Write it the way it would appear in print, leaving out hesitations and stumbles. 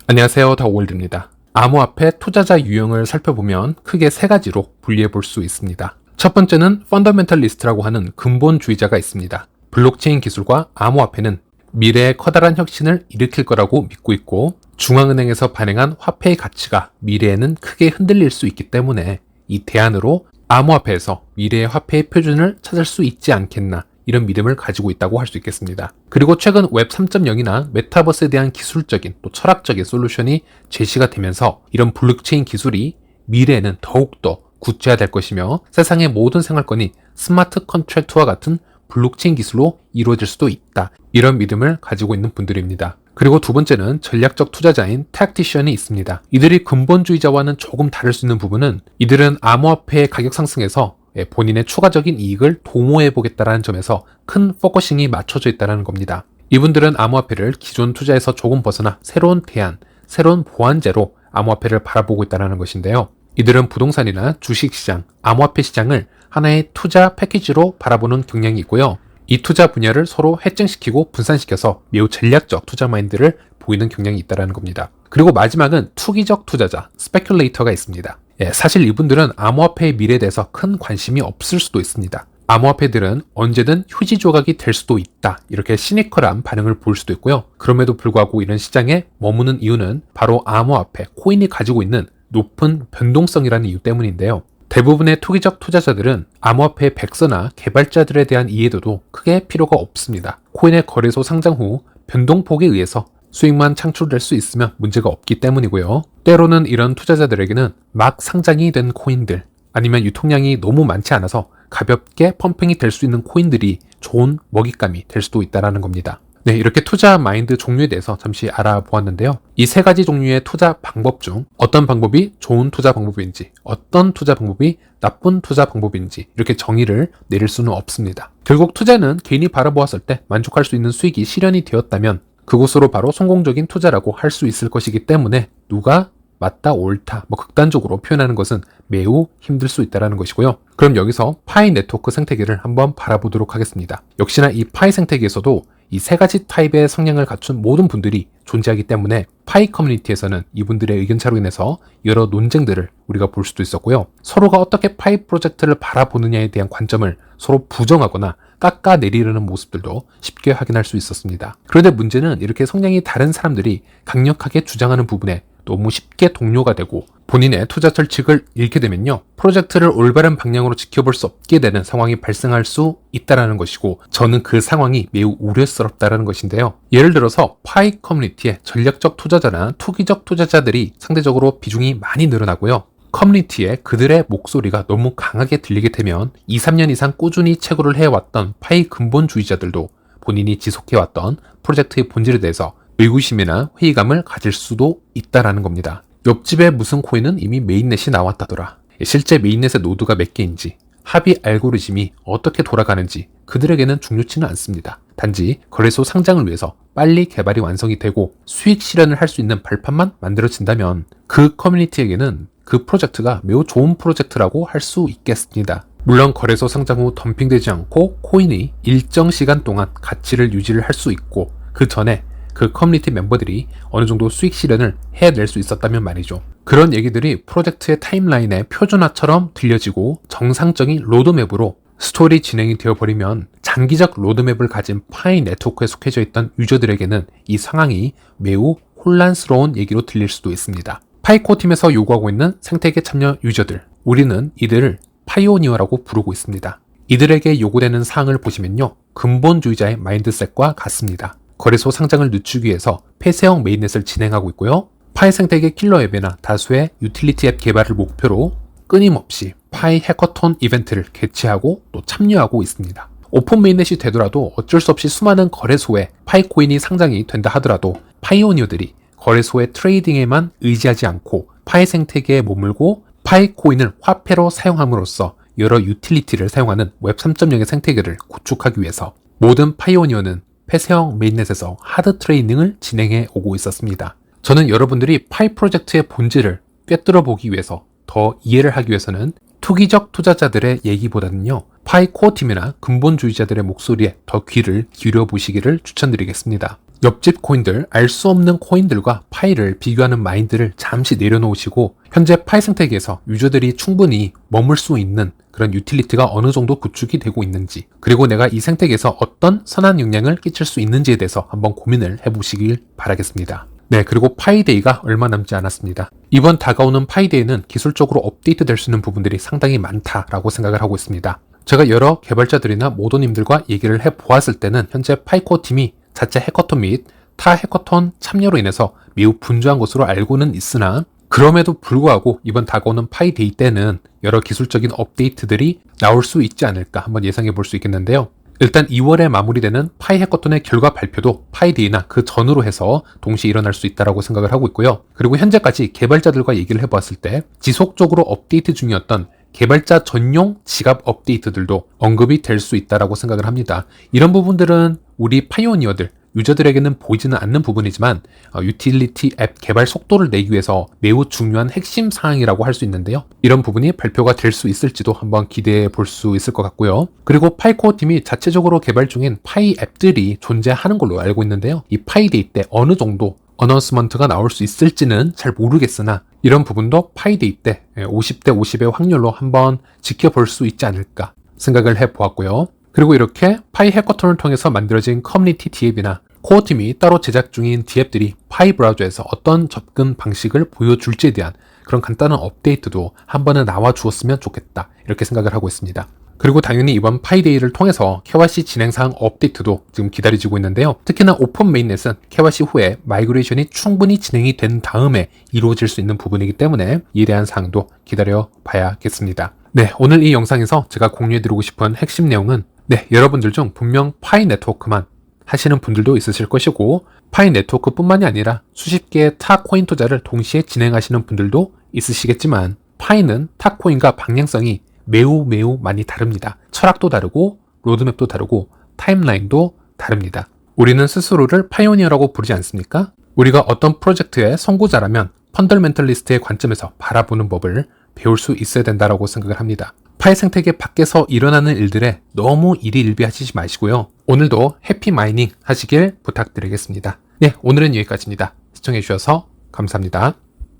안녕하세요, 더월드입니다. 암호화폐 투자자 유형을 살펴보면 크게 세 가지로 분리해 볼 수 있습니다. 첫 번째는 펀더멘털리스트라고 하는 근본주의자가 있습니다. 블록체인 기술과 암호화폐는 미래의 커다란 혁신을 일으킬 거라고 믿고 있고, 중앙은행에서 발행한 화폐의 가치가 미래에는 크게 흔들릴 수 있기 때문에 이 대안으로 암호화폐에서 미래의 화폐의 표준을 찾을 수 있지 않겠나, 이런 믿음을 가지고 있다고 할 수 있겠습니다. 그리고 최근 웹 3.0이나 메타버스에 대한 기술적인 또 철학적인 솔루션이 제시가 되면서 이런 블록체인 기술이 미래에는 더욱더 구체화될 것이며 세상의 모든 생활권이 스마트 컨트랙트와 같은 블록체인 기술로 이루어질 수도 있다. 이런 믿음을 가지고 있는 분들입니다. 그리고 두 번째는 전략적 투자자인 택티션이 있습니다. 이들이 근본주의자와는 조금 다를 수 있는 부분은 이들은 암호화폐의 가격 상승에서 본인의 추가적인 이익을 도모해보겠다는 점에서 큰 포커싱이 맞춰져 있다는 겁니다. 이분들은 암호화폐를 기존 투자에서 조금 벗어나 새로운 대안, 새로운 보완제로 암호화폐를 바라보고 있다는 것인데요. 이들은 부동산이나 주식시장, 암호화폐 시장을 하나의 투자 패키지로 바라보는 경향이 있고요. 이 투자 분야를 서로 해증시키고 분산시켜서 매우 전략적 투자 마인드를 보이는 경향이 있다는 겁니다. 그리고 마지막은 투기적 투자자, 스페큘레이터가 있습니다. 사실 이분들은 암호화폐의 미래에 대해서 큰 관심이 없을 수도 있습니다. 암호화폐들은 언제든 휴지 조각이 될 수도 있다, 이렇게 시니컬한 반응을 보일 수도 있고요. 그럼에도 불구하고 이런 시장에 머무는 이유는 바로 암호화폐, 코인이 가지고 있는 높은 변동성이라는 이유 때문인데요. 대부분의 투기적 투자자들은 암호화폐의 백서나 개발자들에 대한 이해도도 크게 필요가 없습니다. 코인의 거래소 상장 후 변동폭에 의해서 수익만 창출될 수 있으면 문제가 없기 때문이고요. 때로는 이런 투자자들에게는 막 상장이 된 코인들, 아니면 유통량이 너무 많지 않아서 가볍게 펌핑이 될 수 있는 코인들이 좋은 먹잇감이 될 수도 있다는 겁니다. 네, 이렇게 투자 마인드 종류에 대해서 잠시 알아보았는데요. 이 세 가지 종류의 투자 방법 중 어떤 방법이 좋은 투자 방법인지, 어떤 투자 방법이 나쁜 투자 방법인지 이렇게 정의를 내릴 수는 없습니다. 결국 투자는 개인이 바라보았을 때 만족할 수 있는 수익이 실현이 되었다면 그곳으로 바로 성공적인 투자라고 할 수 있을 것이기 때문에 누가 맞다 옳다 극단적으로 표현하는 것은 매우 힘들 수 있다는 것이고요. 그럼 여기서 파이 네트워크 생태계를 한번 바라보도록 하겠습니다. 역시나 이 파이 생태계에서도 이 세 가지 타입의 성향을 갖춘 모든 분들이 존재하기 때문에 파이 커뮤니티에서는 이분들의 의견차로 인해서 여러 논쟁들을 우리가 볼 수도 있었고요. 서로가 어떻게 파이 프로젝트를 바라보느냐에 대한 관점을 서로 부정하거나 깎아내리려는 모습들도 쉽게 확인할 수 있었습니다. 그런데 문제는 이렇게 성향이 다른 사람들이 강력하게 주장하는 부분에 너무 쉽게 동료가 되고 본인의 투자 철칙을 잃게 되면요, 프로젝트를 올바른 방향으로 지켜볼 수 없게 되는 상황이 발생할 수 있다는 것이고, 저는 그 상황이 매우 우려스럽다는 것인데요. 예를 들어서 파이 커뮤니티의 전략적 투자자나 투기적 투자자들이 상대적으로 비중이 많이 늘어나고요. 커뮤니티에 그들의 목소리가 너무 강하게 들리게 되면 2, 3년 이상 꾸준히 채굴을 해왔던 파이 근본주의자들도 본인이 지속해왔던 프로젝트의 본질에 대해서 의구심이나 회의감을 가질 수도 있다는 겁니다. 옆집에 무슨 코인은 이미 메인넷이 나왔다더라. 실제 메인넷의 노드가 몇 개인지, 합의 알고리즘이 어떻게 돌아가는지 그들에게는 중요치는 않습니다. 단지 거래소 상장을 위해서 빨리 개발이 완성이 되고 수익 실현을 할 수 있는 발판만 만들어진다면 그 커뮤니티에게는 그 프로젝트가 매우 좋은 프로젝트라고 할 수 있겠습니다. 물론 거래소 상장 후 덤핑되지 않고 코인이 일정 시간 동안 가치를 유지를 할 수 있고, 그 전에 그 커뮤니티 멤버들이 어느 정도 수익 실현을 해낼 수 있었다면 말이죠. 그런 얘기들이 프로젝트의 타임라인의 표준화처럼 들려지고 정상적인 로드맵으로 스토리 진행이 되어버리면 장기적 로드맵을 가진 파이 네트워크에 속해져 있던 유저들에게는 이 상황이 매우 혼란스러운 얘기로 들릴 수도 있습니다. 파이코 팀에서 요구하고 있는 생태계 참여 유저들, 우리는 이들을 파이오니어라고 부르고 있습니다. 이들에게 요구되는 사항을 보시면요, 근본주의자의 마인드셋과 같습니다. 거래소 상장을 늦추기 위해서 폐쇄형 메인넷을 진행하고 있고요. 파이 생태계 킬러 앱이나 다수의 유틸리티 앱 개발을 목표로 끊임없이 파이 해커톤 이벤트를 개최하고 또 참여하고 있습니다. 오픈 메인넷이 되더라도 어쩔 수 없이 수많은 거래소에 파이 코인이 상장이 된다 하더라도 파이오니어들이 거래소의 트레이딩에만 의지하지 않고 파이 생태계에 머물고 파이 코인을 화폐로 사용함으로써 여러 유틸리티를 사용하는 웹 3.0의 생태계를 구축하기 위해서 모든 파이오니어는 폐쇄형 메인넷에서 하드 트레이닝을 진행해 오고 있었습니다. 저는 여러분들이 파이 프로젝트의 본질을 꿰뚫어 보기 위해서 더 이해를 하기 위해서는 투기적 투자자들의 얘기보다는요, 파이 코어 팀이나 근본주의자들의 목소리에 더 귀를 기울여 보시기를 추천드리겠습니다. 옆집 코인들, 알 수 없는 코인들과 파이를 비교하는 마인드를 잠시 내려놓으시고 현재 파이 생태계에서 유저들이 충분히 머물 수 있는 그런 유틸리티가 어느 정도 구축이 되고 있는지, 그리고 내가 이 생태계에서 어떤 선한 영향을 끼칠 수 있는지에 대해서 한번 고민을 해보시길 바라겠습니다. 네, 그리고 파이데이가 얼마 남지 않았습니다. 이번 다가오는 파이데이는 기술적으로 업데이트 될 수 있는 부분들이 상당히 많다라고 생각을 하고 있습니다. 제가 여러 개발자들이나 모더님들과 얘기를 해보았을 때는 현재 파이코어 팀이 자체 해커톤 및 타 해커톤 참여로 인해서 매우 분주한 것으로 알고는 있으나, 그럼에도 불구하고 이번 다가오는 파이데이 때는 여러 기술적인 업데이트들이 나올 수 있지 않을까 한번 예상해 볼 수 있겠는데요. 일단 2월에 마무리되는 파이 해커톤의 결과 발표도 파이데이나 그 전으로 해서 동시에 일어날 수 있다고 생각을 하고 있고요. 그리고 현재까지 개발자들과 얘기를 해보았을 때 지속적으로 업데이트 중이었던 개발자 전용 지갑 업데이트들도 언급이 될 수 있다고 생각을 합니다. 이런 부분들은 우리 파이오니어들, 유저들에게는 보이지는 않는 부분이지만 유틸리티 앱 개발 속도를 내기 위해서 매우 중요한 핵심 사항이라고 할 수 있는데요. 이런 부분이 발표가 될 수 있을지도 한번 기대해 볼 수 있을 것 같고요. 그리고 파이코어 팀이 자체적으로 개발 중인 파이 앱들이 존재하는 걸로 알고 있는데요. 이 파이데이 때 어느 정도 어나운스먼트가 나올 수 있을지는 잘 모르겠으나 이런 부분도 파이데이 때 50대 50의 확률로 한번 지켜볼 수 있지 않을까 생각을 해보았고요. 그리고 이렇게 파이 해커톤을 통해서 만들어진 커뮤니티 디앱이나 코어팀이 따로 제작 중인 디앱들이 파이 브라우저에서 어떤 접근 방식을 보여줄지에 대한 그런 간단한 업데이트도 한 번은 나와 주었으면 좋겠다, 이렇게 생각을 하고 있습니다. 그리고 당연히 이번 파이데이를 통해서 KYC 진행사항 업데이트도 지금 기다려지고 있는데요. 특히나 오픈 메인넷은 KYC 후에 마이그레이션이 충분히 진행이 된 다음에 이루어질 수 있는 부분이기 때문에 이에 대한 사항도 기다려 봐야겠습니다. 네, 오늘 이 영상에서 제가 공유해드리고 싶은 핵심 내용은, 네, 여러분들 중 분명 파이 네트워크만 하시는 분들도 있으실 것이고 파이 네트워크 뿐만이 아니라 수십 개의 타 코인 투자를 동시에 진행하시는 분들도 있으시겠지만 파이는 타 코인과 방향성이 매우 많이 다릅니다. 철학도 다르고 로드맵도 다르고 타임라인도 다릅니다. 우리는 스스로를 파이오니어라고 부르지 않습니까? 우리가 어떤 프로젝트의 선구자라면 펀더멘털리스트의 관점에서 바라보는 법을 배울 수 있어야 된다고 생각을 합니다. 파이 생태계 밖에서 일어나는 일들에 너무 일희일비하시지 마시고요. 오늘도 해피 마이닝 하시길 부탁드리겠습니다. 네, 오늘은 여기까지입니다. 시청해주셔서 감사합니다.